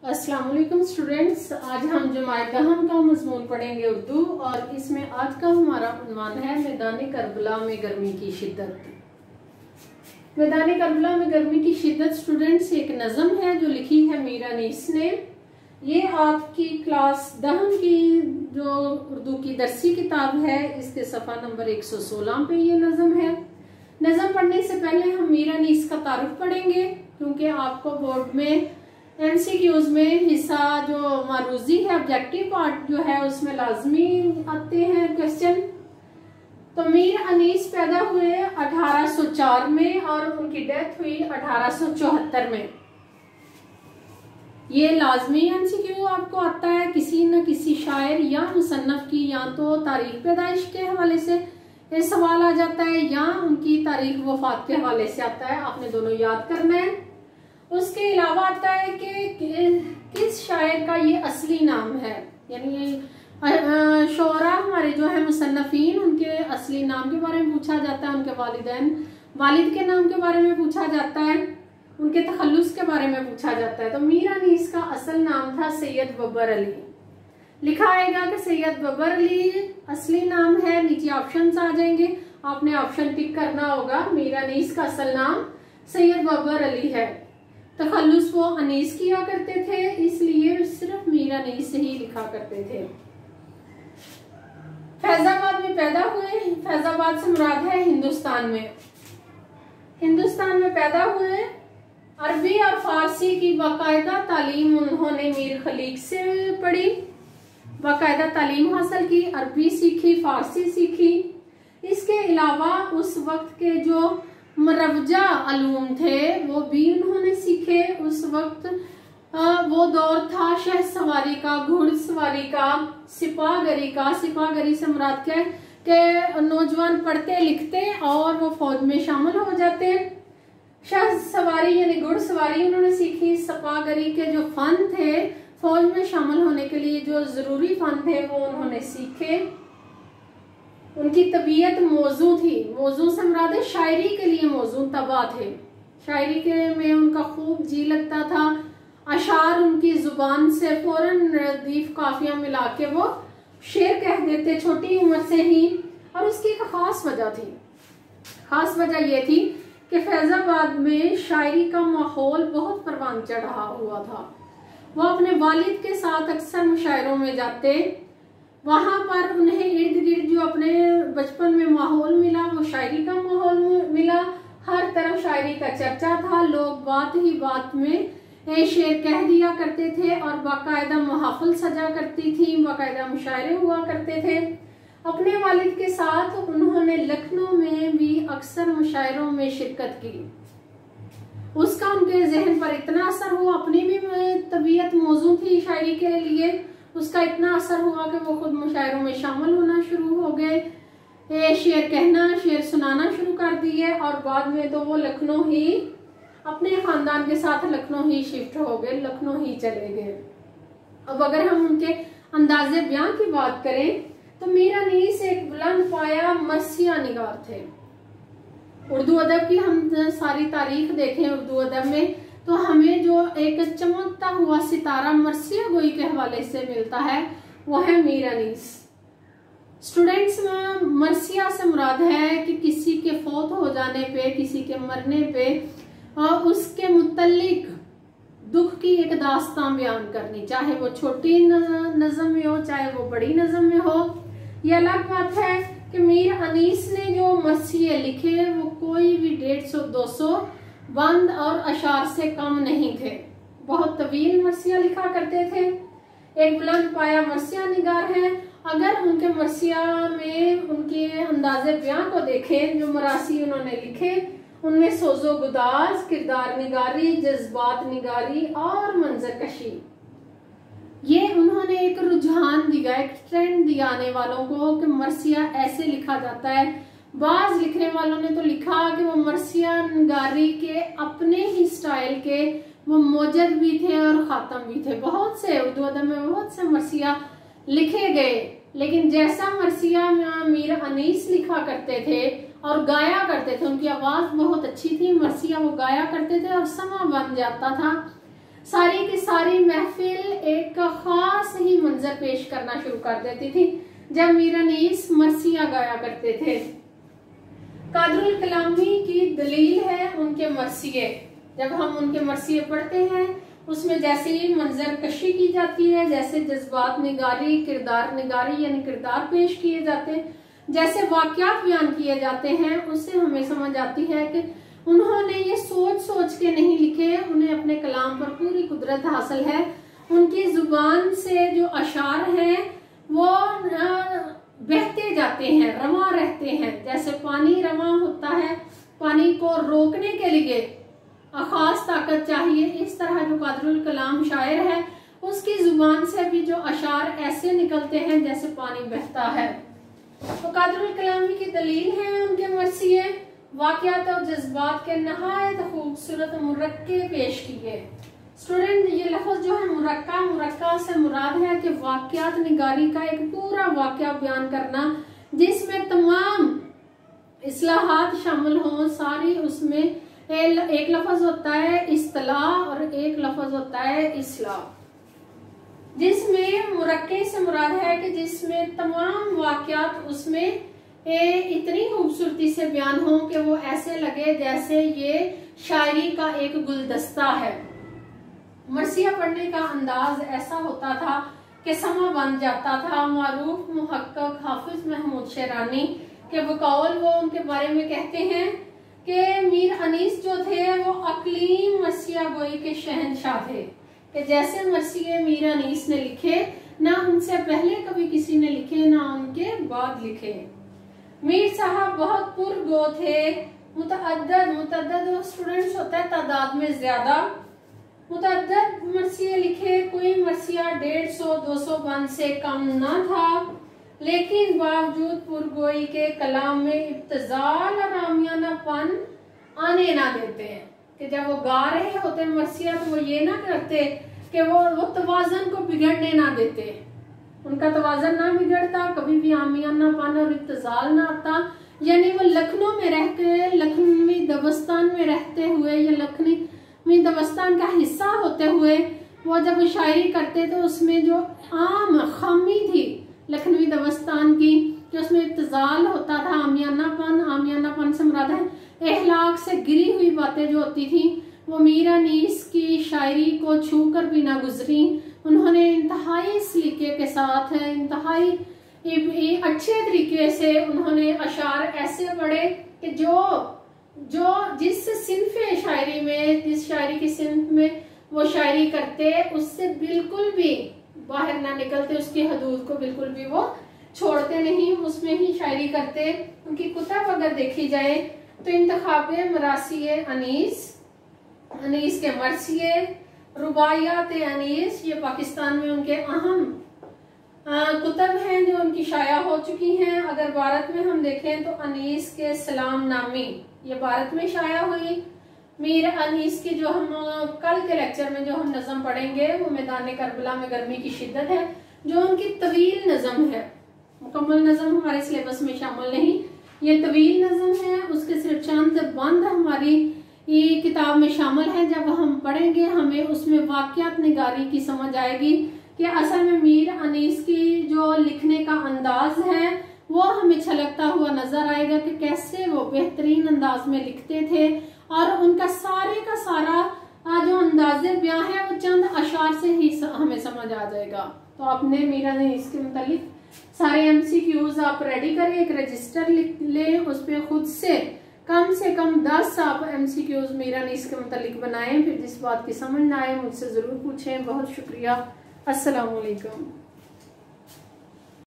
अस्सलाम वालेकुम स्टूडेंट्स, आज हम जमात दहम का मज़मून पढ़ेंगे उर्दू और इसमें आज का हमारा उन्वान है मैदान करबला में गर्मी की शिद्दत। मैदान करबला में गर्मी की शिद्दत स्टूडेंट्स एक नज़म है जो लिखी है मीर अनीस ने। ये आपकी क्लास दहम की जो उर्दू की दरसी किताब है इसके सफ़ा नंबर 116 पे ये नज़म है। नज़म पढ़ने से पहले हम मीर अनीस का तारुफ पढ़ेंगे क्योंकि आपको बोर्ड में MCQs में हिस्सा जो मारूजी है ऑब्जेक्टिव पार्ट जो है उसमें लाजमी आते हैं क्वेश्चन। तो मीर अनीस पैदा हुए 1804 में और उनकी डेथ हुई 1874 में। ये लाजमी MCQ आपको आता है किसी न किसी शायर या मुसन्नफ की या तो तारीख पैदाइश के हवाले से ये सवाल आ जाता है या उनकी तारीख वफात के हवाले से आता है, आपने दोनों याद करना है। उसके अलावा आता है कि किस शायर का ये असली नाम है, यानी शोरा हमारे जो है मुसन्नफीन उनके असली नाम के बारे में पूछा जाता है, उनके वालिद के नाम के बारे में पूछा जाता है, उनके तखल्लुस के बारे में पूछा जाता है। तो मीर अनीस का असल नाम था सैयद बब्बर अली। लिखा आएगा कि सैयद बब्बर अली असली नाम है, नीचे ऑप्शंस आ जाएंगे, आपने ऑप्शन टिक करना होगा। मीर अनीस का असल नाम सैयद बब्बर अली है। तखल्लुस वो अनीस किया करते थे इसलिए सिर्फ मीर अनीस से ही लिखा करते थे। फैजाबाद में पैदा हुए, फैजाबाद से मुराद है हिंदुस्तान में पैदा हुए। अरबी और फारसी की बाकायदा तालीम उन्होंने मीर खलीक से पढ़ी, बाकायदा तालीम हासिल की, अरबी सीखी, फारसी सीखी। इसके अलावा उस वक्त के जो मरवजा अलूम थे वो भी उन्होंने सीखे। उस वक्त वो दौर था शह सवारी का, घुड़सवारी का, सिपाहगरी का। सिपाहगरी से मुराद क्या है कि नौजवान पढ़ते लिखते और वो फौज में शामिल हो जाते। शह सवारी यानी घुड़सवारी उन्होंने सीखी। सिपाहगरी के जो फन थे फौज में शामिल होने के लिए जो जरूरी फन थे वो उन्होंने सीखे। उनकी तबीयत मौजू थी, मौजू से मुराद है शायरी के लिए मौजू तबा थे, शायरी के में उनका खूब जी लगता था। अशार उनकी जुबान से फौरन रदीफ काफिया मिला के वो शेर कह देते छोटी उम्र से ही। और उसकी एक खास वजह थी, खास वजह ये थी कि फैजाबाद में शायरी का माहौल बहुत परवान चढ़ा हुआ था। वो अपने वालिद के साथ अक्सर मुशायरों में जाते, वहां पर उन्हें इर्द गिर्द जो अपने बचपन में माहौल मिला वो शायरी का माहौल मिला। हर तरफ शायरी का चर्चा था, लोग बात ही बात में शेर कह दिया करते थे और बाकायदा महफिल सजा करती थी, बाकायदा मुशायरे हुआ करते थे। अपने वालिद के साथ उन्होंने लखनऊ में भी अक्सर मुशायरों में शिरकत की। उसका उनके जहन पर इतना असर हुआ, अपनी भी तबीयत मौजू थी शायरी के लिए, उसका इतना असर हुआ कि वो खुद मुशायरों में शामिल होना शुरू हो गए, शेर कहना शेर सुनाना शुरू कर दिए और बाद में तो वो लखनऊ ही अपने खानदान के साथ लखनऊ ही शिफ्ट हो गए, लखनऊ ही चले गए। अब अगर हम उनके अंदाजे बयां की बात करें तो मीर अनीस एक बुलंद पाया मरसिया निगार थे। उर्दू अदब की हम सारी तारीख देखें उर्दू अदब में तो हमें जो एक चमकता हुआ सितारा मरसिया गोई के हवाले से मिलता है वो है मीर अनीस। स्टूडेंट्स में मरसिया से मुराद है कि किसी के फौत हो जाने पे, किसी के मरने पे और उसके मुतल्लिक दुख की एक दास्तान बयान करनी, चाहे वो छोटी नज़म में हो चाहे वो बड़ी नज़म में हो। ये अलग बात है कि मीर अनीस ने जो मरसिये लिखे वो कोई भी 150-200 बंद और अशार से कम नहीं थे, बहुत तवील मरसिया लिखा करते थे। एक बुलंद पाया मरसिया निगार है। अगर उनके मरसिया में उनके अंदाजे बयां को देखें जो मरासी उन्होंने लिखे उनमें सोजो गुदाज, किरदार निगारी, जज्बात निगारी और मंजर कशी, ये उन्होंने एक रुझान दिया, एक ट्रेंड दिया आने वालों को कि मरसिया ऐसे लिखा जाता है। बाज लिखने वालों ने तो लिखा कि वो मरसिया निगारी के अपने ही स्टाइल के वो मौजद भी थे और खातम भी थे। बहुत से उर्दू अदब में बहुत से मरसिया लिखे गए, लेकिन जैसा मरसिया मीर अनीस लिखा करते थे और गाया करते थे, उनकी आवाज बहुत अच्छी थी, मरसिया वो गाया करते थे और समा बन जाता था। सारी की सारी महफिल एक खास ही मंजर पेश करना शुरू कर देती थी जब मीर अनीस मरसिया गाया करते थे। कादरुल कलामी की दलील है उनके मरसिये। जब हम उनके मरसिये पढ़ते हैं उसमें जैसे ही मंजर कशी की जाती है, जैसे जज्बात निगारी, किरदार निगारी यानी किरदार पेश किए जाते हैं, जैसे वाकयात बयान किए जाते हैं, उससे हमें समझ आती है कि उन्होंने ये सोच सोच के नहीं लिखे, उन्हें अपने कलाम पर पूरी कुदरत हासिल है। उनकी जुबान से जो अशार हैं वो बहते जाते हैं, रवां रहते हैं। जैसे पानी रवां होता है, पानी को रोकने के लिए खास ताकत चाहिए, इस तरह जो कादरुल कलाम शायर है उसकी जुबान से भी जो अशार ऐसे निकलते हैं जैसे पानी बहता है। तो कादरुल कलामी की दलील है उनके मरसिये, वाकयात और जज्बात के नहायत खूबसूरत मुरक्के पेश किए। स्टूडेंट, ये लफ्ज जो है मुरक्का से मुराद है कि वाकयात निगारी का एक पूरा वाकया बयान करना जिसमें तमाम इस्लाहात शामिल हों सारी। उसमें एक लफ्ज होता है इस्तिलाह और एक लफ्ज होता है इस्लाह, जिसमें मुरक्के से मुराद है कि जिसमें तमाम वाकयात उसमें इतनी खूबसूरती से बयान हो कि वो ऐसे लगे जैसे ये शायरी का एक गुलदस्ता है। मरसिया पढ़ने का अंदाज ऐसा होता था कि समा बन जाता था। मारूफ मुहक्कक हाफिज महमूद शेरानी के बकौल वो उनके बारे में कहते हैं कि मीर अनीस जो थे वो अकलीम मरसिया गोई के शहनशाह थे, कि जैसे मरसिये मीर अनीस ने लिखे ना उनसे पहले कभी किसी ने लिखे ना उनके बाद लिखे। मीर साहब बहुत पुरगो थे, मुतअद्दद स्टूडेंट्स होता है तादाद में ज्यादा, मुतअद्दद मरसिये लिखे। कोई मरसिया 150-200 बंद से कम न था, लेकिन बावजूद पुरगोई के कलाम में इब्तिजाल और आमियानापन आने ना देते हैं कि जब वो गा रहे होते मरसिया तो वो ये ना करते कि वो तवाज़न को बिगड़ने ना देते, उनका तवाज़न ना बिगड़ता, कभी भी आमियानापन और इब्तिजाल ना आता। यानी वो लखनऊ में रह के लखनवी दबस्तान में रहते हुए या लखनवी दबस्तान का हिस्सा होते हुए वो जब शायरी करते तो उसमें जो आम खामी थी लखनवी दबस्तान की, जो उसमें इब्तिजाल होता था, आमियानापन से मुराद है एहलाक से गिरी हुई बातें जो होती थी, वो मीर अनीस की शायरी को छू कर भी ना गुजरी। उन्होंने इंतहाई सलीके के साथ इंतहाई अच्छे तरीके से उन्होंने अशार ऐसे पढ़े कि जो जिस सिंफ़े शायरी में, जिस शायरी की सिंफ में वो शायरी करते उससे बिल्कुल भी बाहर ना निकलते, उसकी हदूद को बिल्कुल भी वो छोड़ते नहीं, उसमें ही शायरी करते। उनकी कुताब अगर देखी जाए तो इंतखाबे मरासिये अनीस के मरसिये, रुबायात अनीस, ये पाकिस्तान में उनके अहम कुतब हैं जो उनकी शाया हो चुकी हैं। अगर भारत में हम देखें तो अनीस के सलाम नामी ये भारत में शाया हुई। मीर अनीस की जो हम कल के लेक्चर में जो हम नज़म पढ़ेंगे वो मैदान करबला में गर्मी की शिद्दत है, जो उनकी तवील नज़म है। मुकम्मल नज़म हमारे सिलेबस में शामिल नहीं, ये तवील नज़म है, उसके सिर्फ चंद बंद हमारी ये किताब में शामिल है। जब हम पढ़ेंगे हमें उसमें वाकयात निगारी की समझ आएगी कि असल में मीर अनीस की जो लिखने का अंदाज है वो हमें छलकता हुआ नजर आएगा कि कैसे वो बेहतरीन अंदाज में लिखते थे, और उनका सारे का सारा जो अंदाजे बयां है वो चंद अशार से ही हमें समझ आ जाएगा। तो आपने मीर अनीस के मुतालिक सारे MCQs आप रेडी करें, एक रजिस्टर लिख लें, उस पर खुद से कम 10 आप MCQs मीर अनीस के मुतालिक बनाएं। फिर जिस बात की समझ ना आए मुझसे ज़रूर पूछें। बहुत शुक्रिया। अस्सलाम वालेकुम।